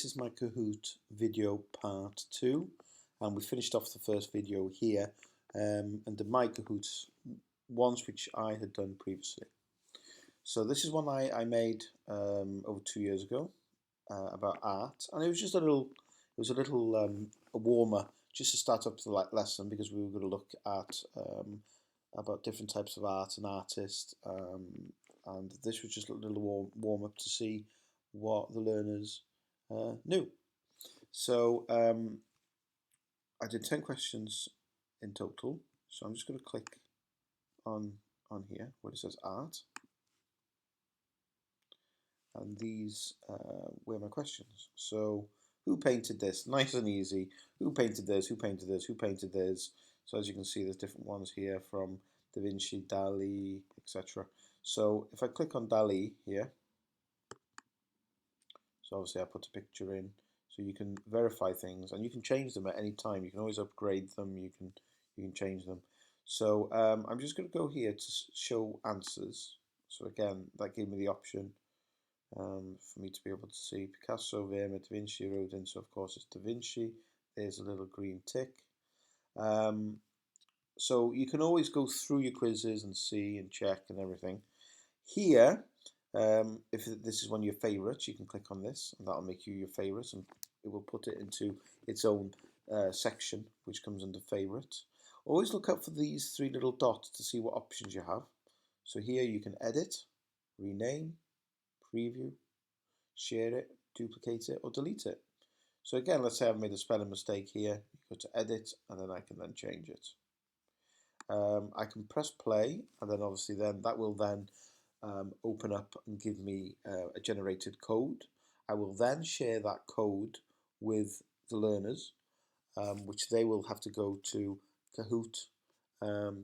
This is my Kahoot video part 2, and we finished off the first video here and the my Kahoot ones which I had done previously. So this is one I made over 2 years ago about art, and it was just a little a warmer just to start up the lesson, because we were going to look at about different types of art and artists, and this was just a little warm up to see what the learners knew. So I did 10 questions in total. So I'm just going to click on here where it says art, and these were my questions. So who painted this? Nice and easy. Who painted this? Who painted this? Who painted this? So as you can see, there's different ones here from Da Vinci, Dali, etc. So if I click on Dali here, so obviously I put a picture in, so you can verify things and you can change them at any time. You can always upgrade them. You can change them. So I'm just going to go here to show answers. So again, that gave me the option for me to be able to see Picasso, Vermeer, Da Vinci, Rodin. So of course it's Da Vinci. There's a little green tick. So you can always go through your quizzes and see and check and everything. Here, if this is one of your favorites, you can click on this and that'll make you your favorites, and it will put it into its own section which comes under favorites. Always look out for these three little dots to see what options you have. So here you can edit, rename, preview, share it, duplicate it, or delete it. So again, let's say I've made a spelling mistake here. You go to edit and then I can then change it. I can press play, and then obviously that will then open up and give me a generated code. I will then share that code with the learners, which they will have to go to Kahoot,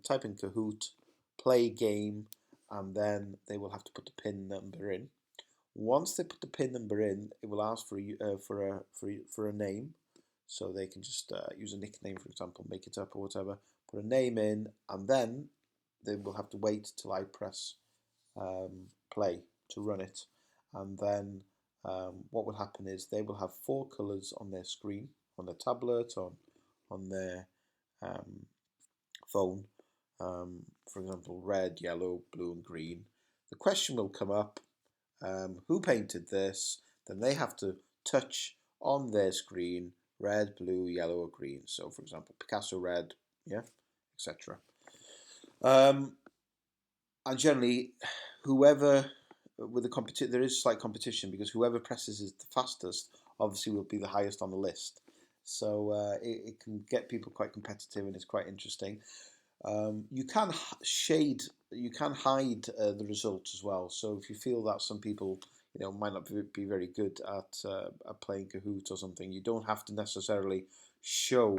type in Kahoot, play game, and then they will have to put the pin number in. Once they put the pin number in, it will ask for a name, so they can just use a nickname, for example, make it up or whatever. Put a name in, and then they will have to wait till I press play to run it, and then what will happen is they will have 4 colours on their screen, on their tablet, on their phone, for example, red, yellow, blue and green. The question will come up, who painted this? Then they have to touch on their screen red, blue, yellow or green. So for example, Picasso red, yeah, etc. And generally, whoever with the competition, there is slight competition, because whoever presses is the fastest obviously will be the highest on the list. So it can get people quite competitive, and it's quite interesting. You can you can hide the results as well. So if you feel that some people, might not be very good at playing Kahoot or something, you don't have to necessarily show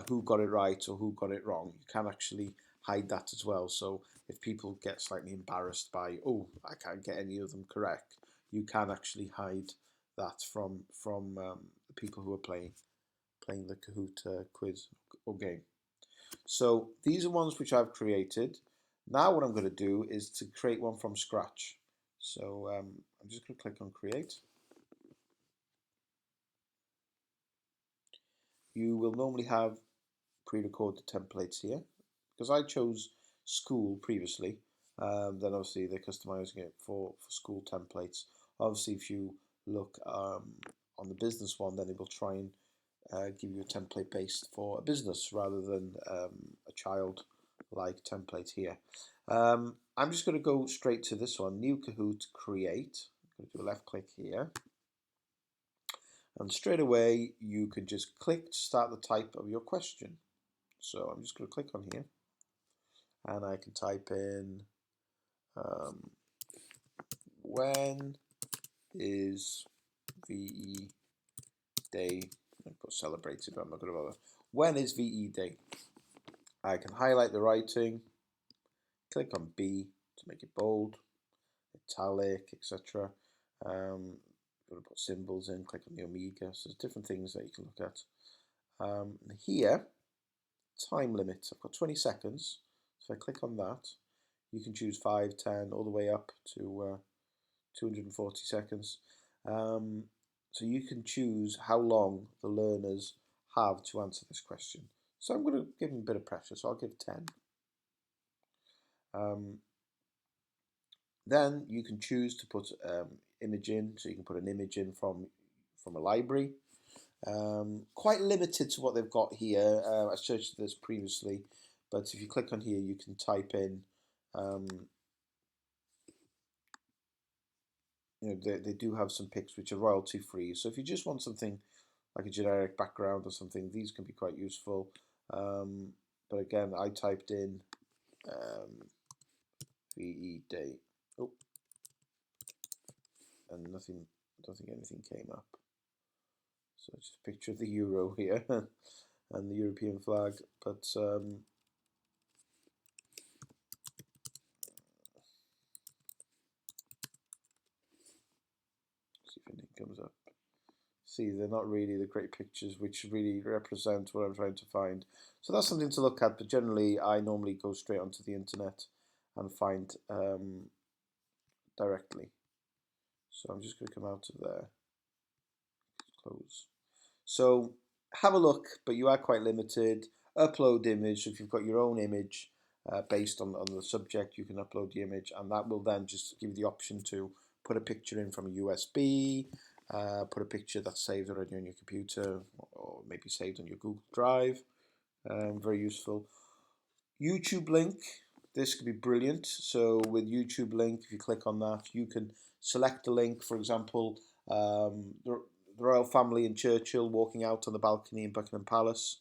who got it right or who got it wrong. You can actually hide that as well. So if people get slightly embarrassed by, oh, I can't get any of them correct, you can actually hide that from the people who are playing the Kahoot quiz or game. So these are ones which I've created. Now what I'm going to do is to create one from scratch. So I'm just going to click on create. You will normally have pre-recorded templates here. Because I chose school previously, then obviously they're customizing it for school templates. Obviously if you look on the business one, then it will try and give you a template based for a business rather than a child-like template here. I'm just going to go straight to this one, New Kahoot, Create. I'm going to do a left click here. And straight away, you can just click to start the type of your question. So I'm just going to click on here. And I can type in, when is VE Day? I put celebrated, but I'm not going to bother. When is VE Day? I can highlight the writing, click on B to make it bold, italic, etc. Going to put symbols in, click on the omega. So there's different things that you can look at. Here, time limit. I've got 20 seconds. So if I click on that, you can choose 5, 10, all the way up to 240 seconds. So you can choose how long the learners have to answer this question. So I'm going to give them a bit of pressure, so I'll give 10. Then you can choose to put image in, so you can put an image in from a library. Quite limited to what they've got here. I searched this previously, but if you click on here, you can type in. They do have some pics which are royalty free. So if you just want something like a generic background or something, these can be quite useful. But again, I typed in VE day. Oh, and nothing. I don't think anything came up. So just a picture of the euro here and the European flag. But see if anything comes up. See, they're not really the great pictures which really represent what I'm trying to find. So that's something to look at. But generally, I normally go straight onto the internet and find directly. So I'm just going to come out of there. Close. So have a look, but you are quite limited. Upload image. So if you've got your own image based on the subject, you can upload the image, and that will then just give you the option to put a picture in from a USB, put a picture that's saved already on your computer, or maybe saved on your Google Drive. Very useful. YouTube link. This could be brilliant. So with YouTube link, if you click on that, you can select a link. For example, the royal family in Churchill walking out on the balcony in Buckingham Palace,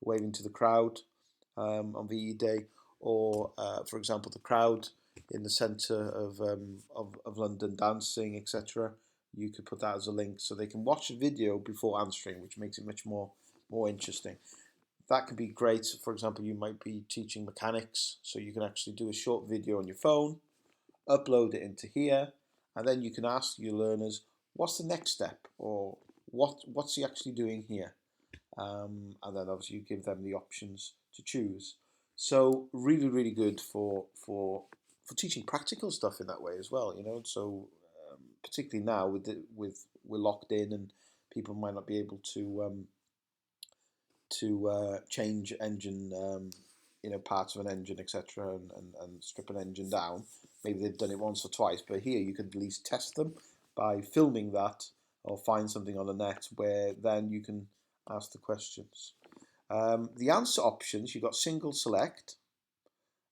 waving to the crowd on VE Day, or for example, the crowd in the centre of London dancing, etc. You could put that as a link so they can watch the video before answering, which makes it much more interesting. That could be great. For example, you might be teaching mechanics, so you can actually do a short video on your phone, upload it into here, and then you can ask your learners, what's the next step, or what's he actually doing here? And then obviously you give them the options to choose. So really good for teaching practical stuff in that way as well. So particularly now with we're locked in and people might not be able to change engine, parts of an engine, etc., and strip an engine down. Maybe they've done it once or twice, but here you could at least test them by filming that or find something on the net where then you can ask the questions. The answer options, you've got single select,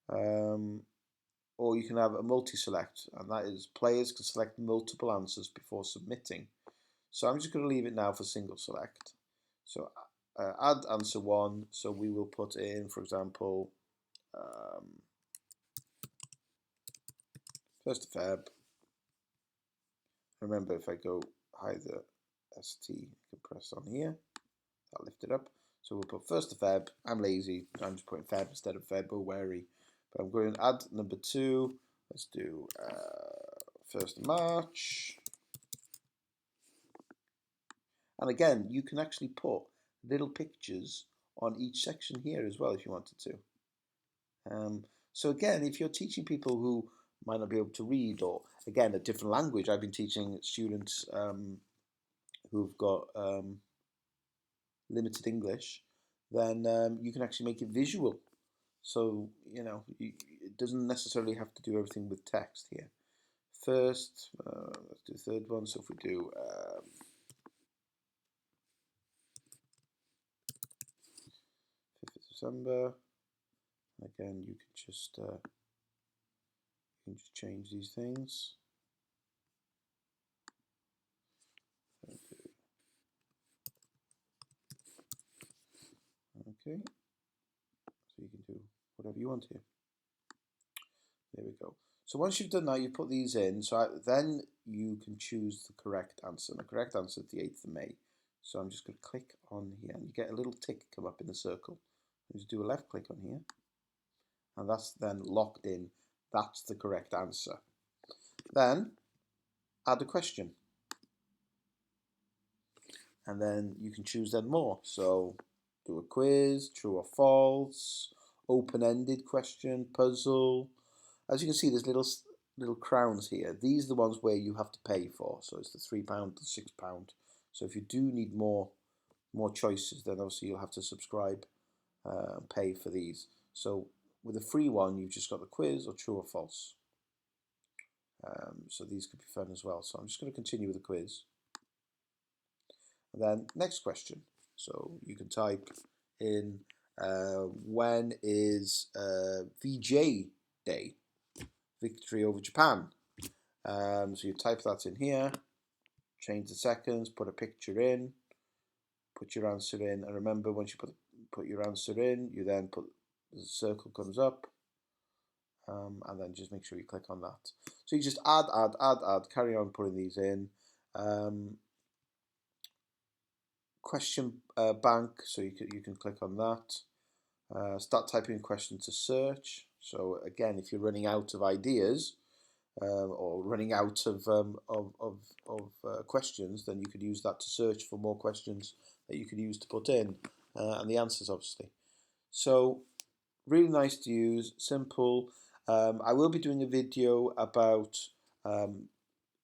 or you can have a multi-select, and that is players can select multiple answers before submitting. So I'm just going to leave it now for single select. So add answer 1, so we will put in, for example, 1st of Feb. Remember, if I go hide the ST, you can press on here, that'll lift it up. So we'll put 1st of Feb. I'm lazy, I'm just putting Feb instead of February. But I'm going to add number 2. Let's do 1st of March. And again, you can actually put little pictures on each section here as well if you wanted to. So again, if you're teaching people who might not be able to read, or again, a different language, I've been teaching students who've got limited English, then you can actually make it visual. So, it doesn't necessarily have to do everything with text here. First, let's do the 3rd one. So if we do 5th of December, again, you can just change these things. Okay, so you can do whatever you want here. There we go. So once you've done that, you put these in. So then you can choose the correct answer. And the correct answer is the 8th of May. So I'm just going to click on here, and you get a little tick come up in the circle. Just do a left click on here, and that's then locked in. That's the correct answer. Then add a question, and then you can choose then more. So do a quiz, true or false, open-ended question, puzzle. As you can see, there's little crowns here. These are the ones where you have to pay for. So it's the £3, the £6. So if you do need more choices, then obviously you'll have to subscribe and pay for these. So with a free one, you've just got the quiz or true or false. So these could be fun as well. So I'm just going to continue with the quiz. And then next question. So you can type in when is VJ Day, victory over Japan. So you type that in here, change the seconds, put a picture in, put your answer in, and remember once you put your answer in, you then put the circle comes up, and then just make sure you click on that. So you just add, carry on putting these in. Question bank, so you can click on that. Start typing question to search. So again, if you're running out of ideas or running out of questions, then you could use that to search for more questions that you could use to put in, and the answers obviously. So really nice to use, simple. I will be doing a video about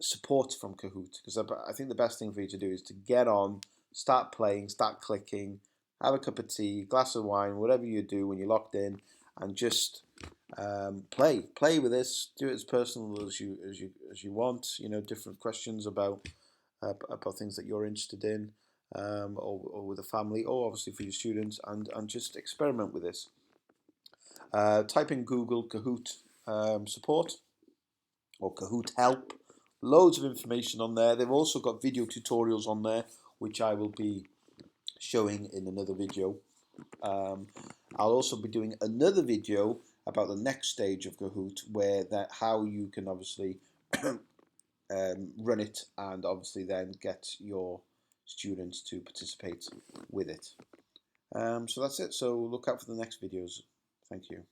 support from Kahoot, because I think the best thing for you to do is to get on, start playing, start clicking, have a cup of tea, glass of wine, whatever you do when you're logged in, and just play with this. Do it as personal as you want. You know, different questions about things that you're interested in, or with a family, or obviously for your students, and just experiment with this. Type in Google Kahoot support or Kahoot help. Loads of information on there. They've also got video tutorials on there, which I will be showing in another video. I'll also be doing another video about the next stage of Kahoot, where how you can obviously run it and obviously then get your students to participate with it. So that's it. So look out for the next videos. Thank you.